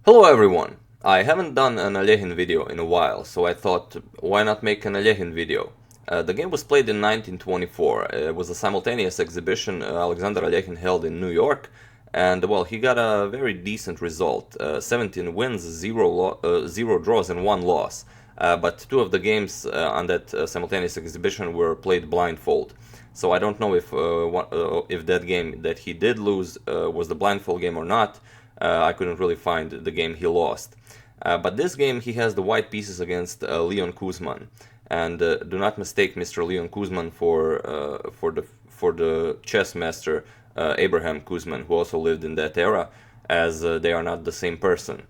Hello everyone! I haven't done an Alekhine video in a while, so I thought, why not make an Alekhine video? The game was played in 1924. It was a simultaneous exhibition Alexander Alekhine held in New York, and well, he got a very decent result. 17 wins, 0 draws and 1 loss. But 2 of the games on that simultaneous exhibition were played blindfold. So I don't know if that game that he did lose was the blindfold game or not. I couldn't really find the game he lost. But this game he has the white pieces against Leon Kuzman. And do not mistake Mr. Leon Kuzman for the chess master Abraham Kuzman, who also lived in that era, as they are not the same person,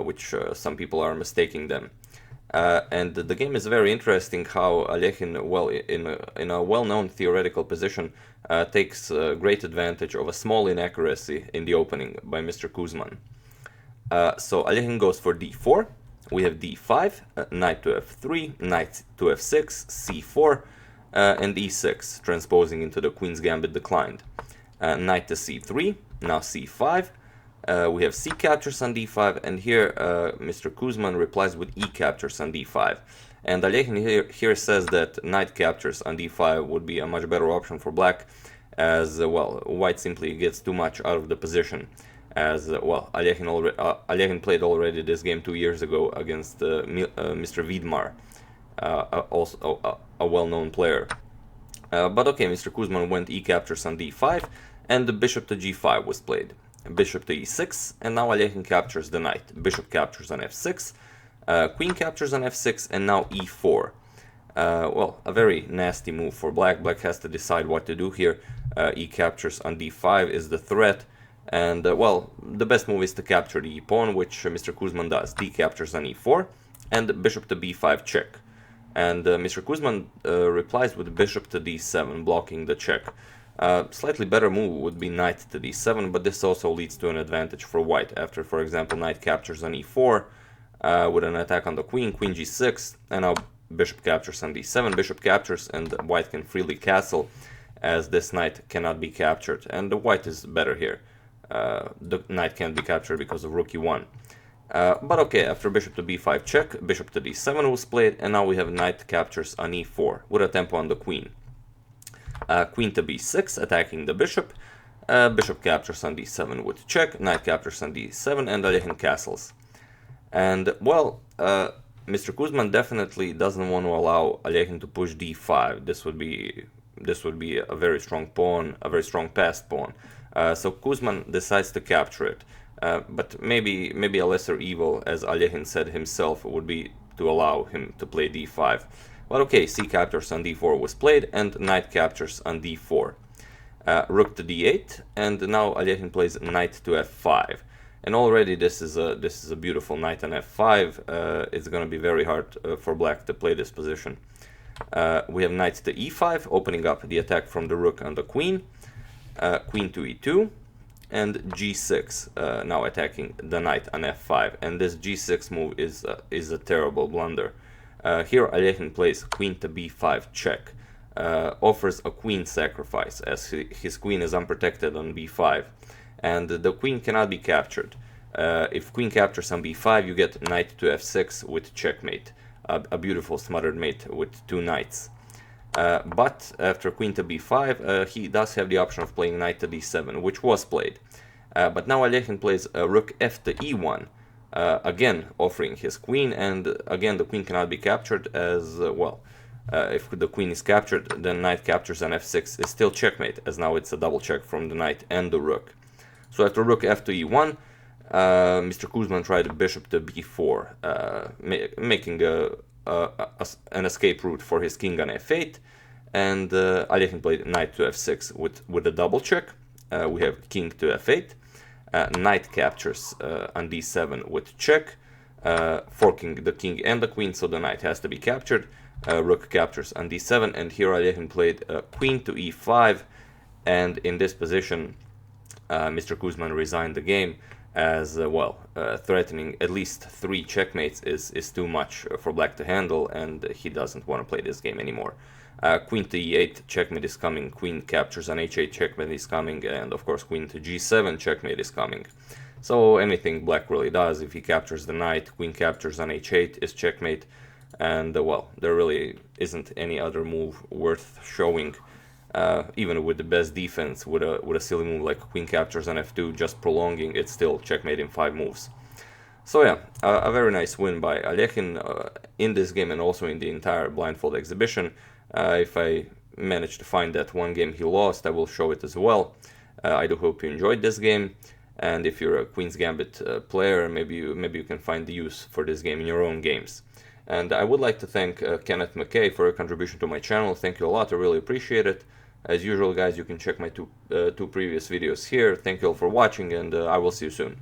which some people are mistaking them. And the game is very interesting how Alekhine, well, in a well-known theoretical position, takes great advantage of a small inaccuracy in the opening by Mr. Kuzman. So Alekhine goes for d4, we have d5, knight to f3, knight to f6, c4, and e6, transposing into the queen's gambit declined. Knight to c3, now c5, we have c captures on d5, and here Mr. Kuzman replies with e captures on d5. And Alekhine here says that knight captures on d5 would be a much better option for black, as well, white simply gets too much out of the position. As well, Alekhine played already this game 2 years ago against Mr. Vidmar, also a well-known player. But okay, Mr. Kuzman went e captures on d5, and the bishop to g5 was played. Bishop to e6, and now Alekhine captures the knight. Bishop captures on f6, queen captures on f6, and now e4. Well, a very nasty move for black. Black has to decide what to do here. E captures on d5 is the threat, and well, the best move is to capture the e-pawn, which Mr. Kuzman does. D captures on e4, and bishop to b5 check. And Mr. Kuzman replies with bishop to d7, blocking the check. Slightly better move would be knight to d7, but this also leads to an advantage for white after, for example, knight captures on e4 with an attack on the queen, queen g6, and now bishop captures on d7, bishop captures, and white can freely castle, as this knight cannot be captured, and the white is better here. The knight can't be captured because of rook e1. But okay, after bishop to b5 check, bishop to d7 was played, and now we have knight captures on e4 with a tempo on the queen. Queen to b6, attacking the bishop, bishop captures on d7 with check, knight captures on d7, and Alekhine castles. And well, Mr. Kuzman definitely doesn't want to allow Alekhine to push d5. This would be a very strong pawn, a very strong passed pawn. So Kuzman decides to capture it, but maybe a lesser evil, as Alekhine said himself, would be to allow him to play d5. But okay, c captures on d4 was played, and knight captures on d4. Rook to d8, and now Alekhine plays knight to f5. And already this is a beautiful knight on f5. It's going to be very hard for black to play this position. We have knight to e5, opening up the attack from the rook on the queen. Queen to e2, and g6, now attacking the knight on f5. And this g6 move is a terrible blunder. Here Alekhine plays queen to b5 check, offers a queen sacrifice, as his queen is unprotected on b5, and the queen cannot be captured. If queen captures on b5, you get knight to f6 with checkmate, a beautiful smothered mate with 2 knights. But after queen to b5, he does have the option of playing knight to d7, which was played. But now Alekhine plays rook f to e1, again offering his queen, and again the queen cannot be captured, as well, if the queen is captured, then knight captures on f6 is still checkmate, as now it's a double check from the knight and the rook. So after rook f to e1, Mr. Kuzman tried bishop to b4, making an escape route for his king on f8, and Alekhine played knight to f6 with a double check. We have king to f8, knight captures on d7 with check, forking the king and the queen, so the knight has to be captured. Rook captures on d7, and here Alekhine played queen to e5, and in this position Mr. Kuzman resigned the game, as well, threatening at least 3 checkmates is too much for black to handle, and he doesn't want to play this game anymore. Queen to e8 checkmate is coming, queen captures on h8 checkmate is coming, and of course queen to g7 checkmate is coming. So anything black really does, if he captures the knight, queen captures on h8 is checkmate, and well, there really isn't any other move worth showing. Even with the best defense, with a silly move like queen captures on f2, just prolonging, it's still checkmate in 5 moves. So yeah, a very nice win by Alekhine in this game and also in the entire blindfold exhibition. If I manage to find that one game he lost, I will show it as well. I do hope you enjoyed this game, and if you're a Queen's Gambit player, maybe you can find the use for this game in your own games. And I would like to thank Kenneth McKay for your contribution to my channel. Thank you a lot, I really appreciate it. As usual, guys, you can check my two previous videos here. Thank you all for watching, and I will see you soon.